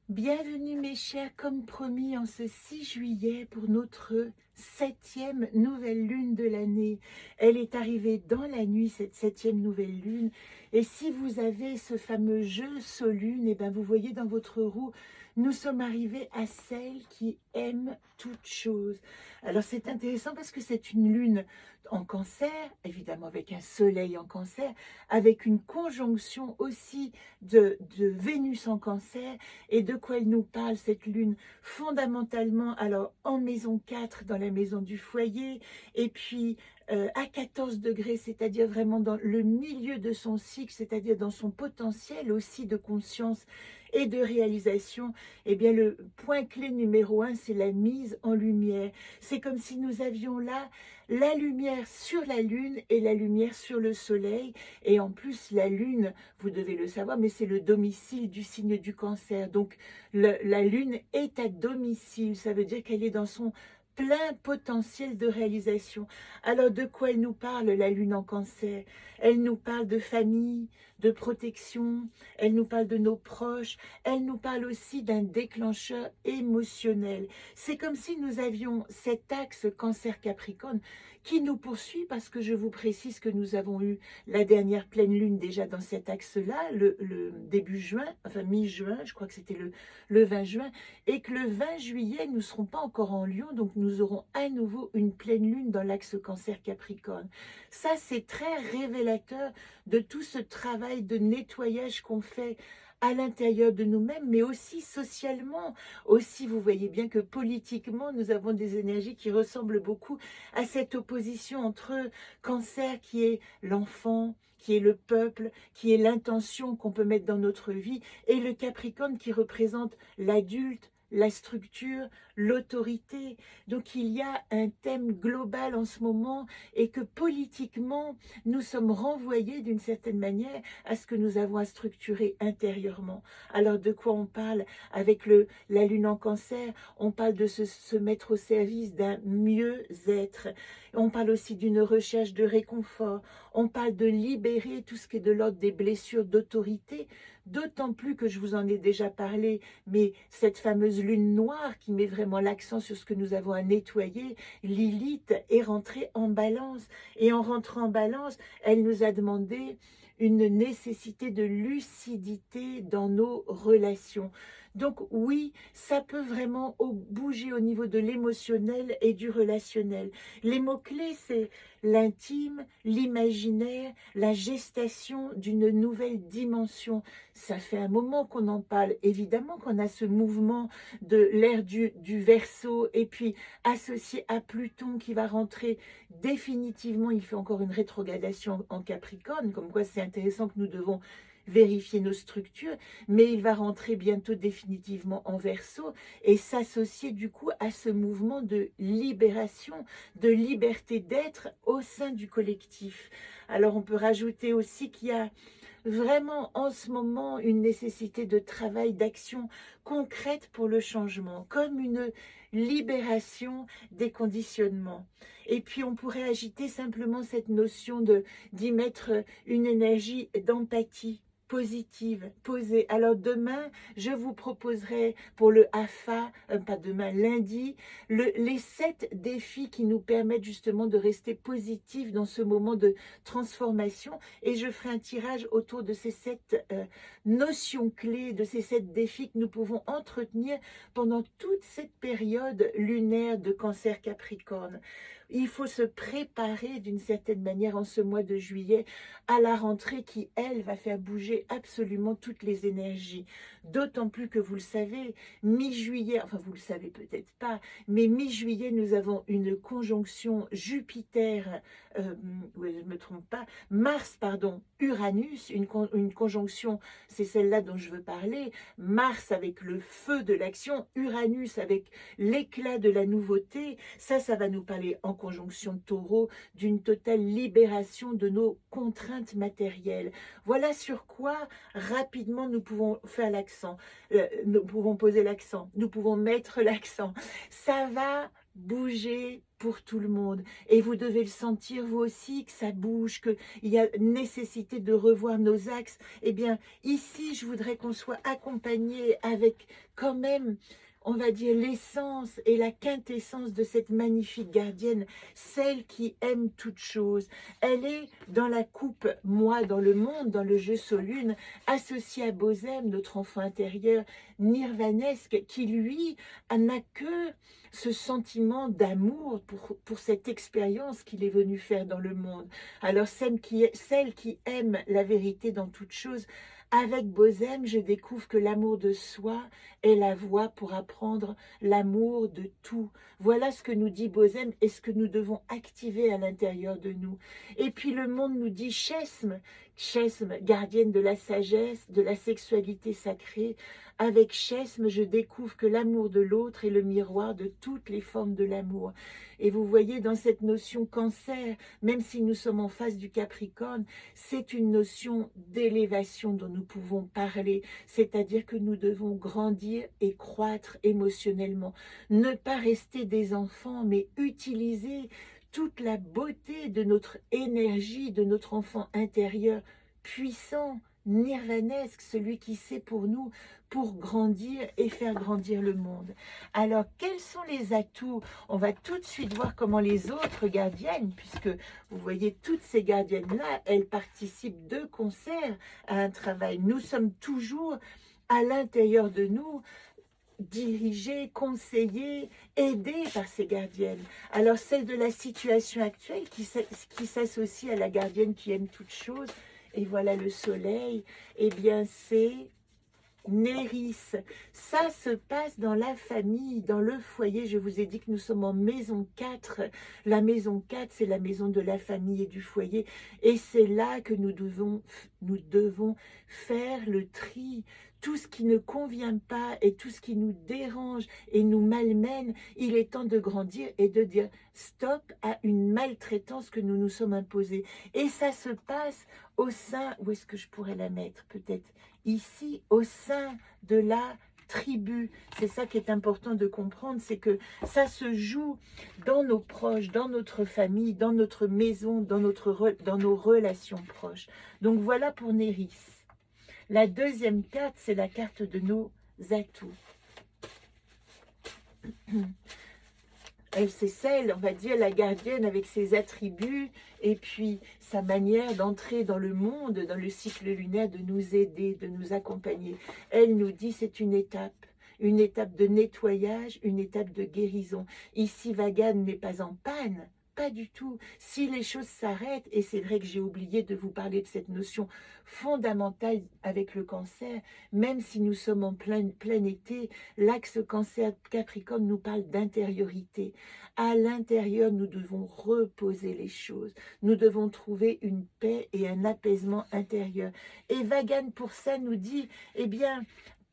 Bienvenue mes chers, comme promis en ce 6 juillet pour notre 7e nouvelle lune de l'année. Elle est arrivée dans la nuit, cette 7e nouvelle lune. Et si vous avez ce fameux jeu Sol-Lune, et ben vous voyez dans votre roue, nous sommes arrivés à celle qui aime toute chose. Alors c'est intéressant parce que c'est une lune en Cancer, évidemment avec un soleil en Cancer, avec une conjonction aussi de Vénus en Cancer. Et de quoi elle nous parle, cette lune? Fondamentalement, alors en maison 4, dans la maison du foyer, et puis à 14 degrés, c'est-à-dire vraiment dans le milieu de son cycle, c'est-à-dire dans son potentiel aussi de conscience et de réalisation. Eh bien, le point clé numéro 1, c'est la mise en lumière. C'est comme si nous avions là la lumière sur la lune et la lumière sur le soleil. Et en plus, la lune, vous devez le savoir, mais c'est le domicile du signe du Cancer. Donc, la lune est à domicile. Ça veut dire qu'elle est dans son plein potentiel de réalisation. Alors, de quoi elle nous parle, la lune en Cancer? Elle nous parle de famille, de protection, elle nous parle de nos proches, elle nous parle aussi d'un déclencheur émotionnel. C'est comme si nous avions cet axe Cancer-Capricorne qui nous poursuit, parce que je vous précise que nous avons eu la dernière pleine lune déjà dans cet axe-là, le début juin, enfin mi-juin, je crois que c'était le 20 juin, et que le 20 juillet, nous ne serons pas encore en Lion, donc nous aurons à nouveau une pleine lune dans l'axe Cancer-Capricorne. Ça, c'est très révélateur de tout ce travail de nettoyage qu'on fait à l'intérieur de nous-mêmes, mais aussi socialement. Aussi, vous voyez bien que politiquement, nous avons des énergies qui ressemblent beaucoup à cette opposition entre Cancer, qui est l'enfant, qui est le peuple, qui est l'intention qu'on peut mettre dans notre vie, et le Capricorne qui représente l'adulte, la structure, l'autorité. Donc il y a un thème global en ce moment, et que politiquement, nous sommes renvoyés d'une certaine manière à ce que nous avons à structurer intérieurement. Alors de quoi on parle avec la lune en Cancer? On parle de se mettre au service d'un mieux-être. On parle aussi d'une recherche de réconfort. On parle de libérer tout ce qui est de l'ordre des blessures d'autorité, d'autant plus que je vous en ai déjà parlé, mais cette fameuse lune noire qui met vraiment l'accent sur ce que nous avons à nettoyer, Lilith est rentrée en balance. Et en rentrant en balance, elle nous a demandé une nécessité de lucidité dans nos relations. Donc oui, ça peut vraiment bouger au niveau de l'émotionnel et du relationnel. Les mots-clés, c'est l'intime, l'imaginaire, la gestation d'une nouvelle dimension. Ça fait un moment qu'on en parle. Évidemment qu'on a ce mouvement de l'ère du Verseau, et puis associé à Pluton qui va rentrer définitivement. Il fait encore une rétrogradation en Capricorne, comme quoi c'est intéressant que nous devons vérifier nos structures, mais il va rentrer bientôt définitivement en Verseau et s'associer du coup à ce mouvement de libération, de liberté d'être au sein du collectif. Alors on peut rajouter aussi qu'il y a vraiment en ce moment une nécessité de travail, d'action concrète pour le changement, comme une libération des conditionnements. Et puis on pourrait agiter simplement cette notion d'y mettre une énergie d'empathie positive, posée. Alors demain, je vous proposerai pour le AFA, pas demain, lundi, les 7 défis qui nous permettent justement de rester positifs dans ce moment de transformation, et je ferai un tirage autour de ces 7 notions clés, de ces 7 défis que nous pouvons entretenir pendant toute cette période lunaire de Cancer Capricorne. Il faut se préparer d'une certaine manière en ce mois de juillet à la rentrée qui, elle, va faire bouger absolument toutes les énergies. D'autant plus que vous le savez, mi-juillet, enfin vous le savez peut-être pas, mais mi-juillet, nous avons une conjonction Jupiter, oui, je ne me trompe pas, Mars, pardon, Uranus, une conjonction, c'est celle-là dont je veux parler, Mars avec le feu de l'action, Uranus avec l'éclat de la nouveauté. Ça va nous parler en conjonction Taureau d'une totale libération de nos contraintes matérielles. Voilà sur quoi rapidement nous pouvons faire l'accent, nous pouvons poser l'accent, nous pouvons mettre l'accent. Ça va bouger pour tout le monde. Et vous devez le sentir vous aussi, que ça bouge, qu'il y a nécessité de revoir nos axes. Eh bien, ici, je voudrais qu'on soit accompagné avec quand même, on va dire, l'essence et la quintessence de cette magnifique gardienne, celle qui aime toutes choses. Elle est dans la coupe moi, dans le monde, dans le jeu Solune, associée à Bosem, notre enfant intérieur nirvanesque, qui lui n'a que ce sentiment d'amour pour cette expérience qu'il est venu faire dans le monde. Alors celle qui aime la vérité dans toute chose, avec Bosem, je découvre que l'amour de soi est la voie pour apprendre l'amour de tout. Voilà ce que nous dit Bosem et ce que nous devons activer à l'intérieur de nous. Et puis le monde nous dit Chesme, Chesme, gardienne de la sagesse, de la sexualité sacrée. Avec Chesme, je découvre que l'amour de l'autre est le miroir de toutes les formes de l'amour. Et vous voyez dans cette notion cancer, même si nous sommes en face du Capricorne, c'est une notion d'élévation dont nous pouvons parler. C'est-à-dire que nous devons grandir et croître émotionnellement. Ne pas rester des enfants, mais utiliser toute la beauté de notre énergie, de notre enfant intérieur puissant, nirvanesque, celui qui sait pour nous, pour grandir et faire grandir le monde. Alors, quels sont les atouts? On va tout de suite voir comment les autres gardiennes, puisque vous voyez toutes ces gardiennes-là, elles participent de concert à un travail. Nous sommes toujours à l'intérieur de nous, dirigés, conseillés, aidés par ces gardiennes. Alors, celle de la situation actuelle qui s'associe à la gardienne qui aime toutes choses, et voilà le soleil, eh bien c'est Néris. Ça se passe dans la famille, dans le foyer. Je vous ai dit que nous sommes en maison 4. La maison 4, c'est la maison de la famille et du foyer. Et c'est là que nous devons faire le tri. Tout ce qui ne convient pas et tout ce qui nous dérange et nous malmène, il est temps de grandir et de dire stop à une maltraitance que nous nous sommes imposée. Et ça se passe au sein, où est-ce que je pourrais la mettre? Peut-être ici, au sein de la tribu. C'est ça qui est important de comprendre, c'est que ça se joue dans nos proches, dans notre famille, dans notre maison, dans nos relations proches. Donc voilà pour Néris. La deuxième carte, c'est la carte de nos atouts. C'est celle, on va dire, la gardienne avec ses attributs et puis sa manière d'entrer dans le monde, dans le cycle lunaire, de nous aider, de nous accompagner. Elle nous dit c'est une étape de nettoyage, une étape de guérison. Ici, Vagan n'est pas en panne. Pas du tout. Si les choses s'arrêtent, et c'est vrai que j'ai oublié de vous parler de cette notion fondamentale avec le cancer, même si nous sommes en plein été, l'axe cancer-capricorne nous parle d'intériorité. À l'intérieur, nous devons reposer les choses. Nous devons trouver une paix et un apaisement intérieur. Et Vagan, pour ça, nous dit, eh bien,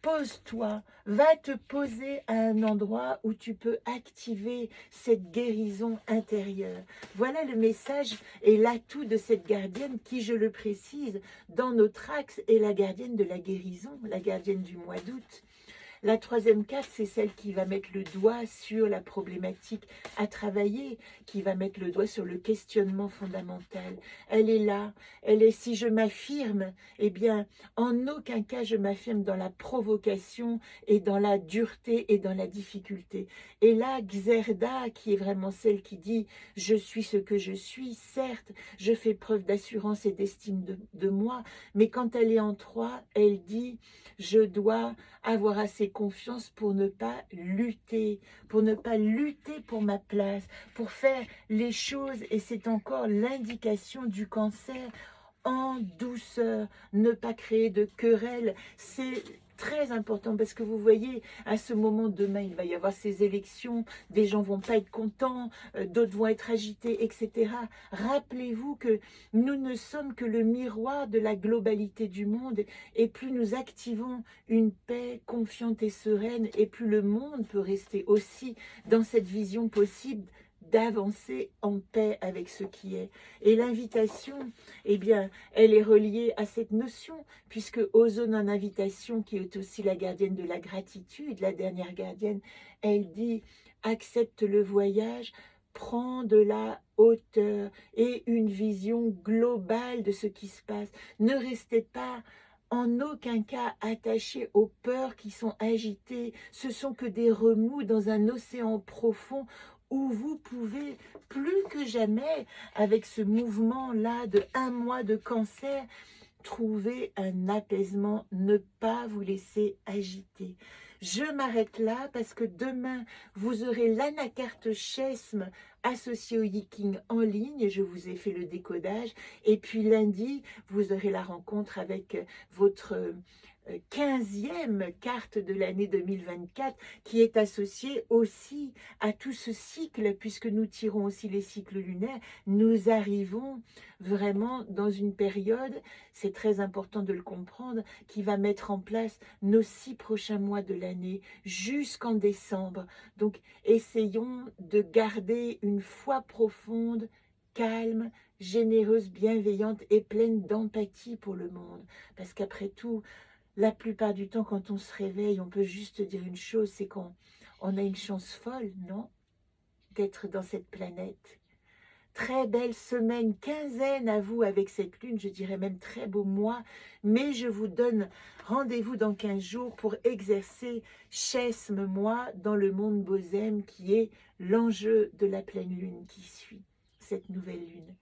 pose-toi, va te poser à un endroit où tu peux activer cette guérison intérieure. Voilà le message et l'atout de cette gardienne qui, je le précise, dans notre axe est la gardienne de la guérison, la gardienne du mois d'août. La troisième carte, c'est celle qui va mettre le doigt sur la problématique à travailler, qui va mettre le doigt sur le questionnement fondamental. Elle est là, elle est, si je m'affirme, eh bien, en aucun cas je m'affirme dans la provocation et dans la dureté et dans la difficulté. Et là, Xerda, qui est vraiment celle qui dit, je suis ce que je suis, certes, je fais preuve d'assurance et d'estime de moi, mais quand elle est en 3, elle dit, je dois avoir assez confiance pour ne pas lutter pour ma place, pour faire les choses, et c'est encore l'indication du cancer, en douceur, ne pas créer de querelles. C'est très important parce que vous voyez, à ce moment, demain, il va y avoir ces élections, des gens vont pas être contents, d'autres vont être agités, etc. Rappelez-vous que nous ne sommes que le miroir de la globalité du monde, et plus nous activons une paix confiante et sereine, et plus le monde peut rester aussi dans cette vision possible d'avancer en paix avec ce qui est. Et l'invitation, eh bien, elle est reliée à cette notion, puisque Ozone en invitation, qui est aussi la gardienne de la gratitude, la dernière gardienne, elle dit « accepte le voyage ». Prends de la hauteur et une vision globale de ce qui se passe. Ne restez pas en aucun cas attachés aux peurs qui sont agitées. Ce sont que des remous dans un océan profond où vous pouvez plus que jamais, avec ce mouvement-là de 1 mois de Cancer, trouver un apaisement, ne pas vous laisser agiter. Je m'arrête là parce que demain, vous aurez l'anacarte Chesme associée au Yiking en ligne. Je vous ai fait le décodage. Et puis lundi, vous aurez la rencontre avec votre 15e carte de l'année 2024 qui est associée aussi à tout ce cycle, puisque nous tirons aussi les cycles lunaires. Nous arrivons vraiment dans une période, c'est très important de le comprendre, qui va mettre en place nos 6 prochains mois de l'année jusqu'en décembre. Donc essayons de garder une foi profonde, calme, généreuse, bienveillante et pleine d'empathie pour le monde. Parce qu'après tout, la plupart du temps, quand on se réveille, on peut juste dire une chose, c'est qu'on a une chance folle, non? D'être dans cette planète. Très belle semaine, quinzaine à vous avec cette lune, je dirais même très beau mois, mais je vous donne rendez-vous dans 15 jours pour exercer Chesme moi dans le monde Bozem qui est l'enjeu de la pleine lune qui suit cette nouvelle lune.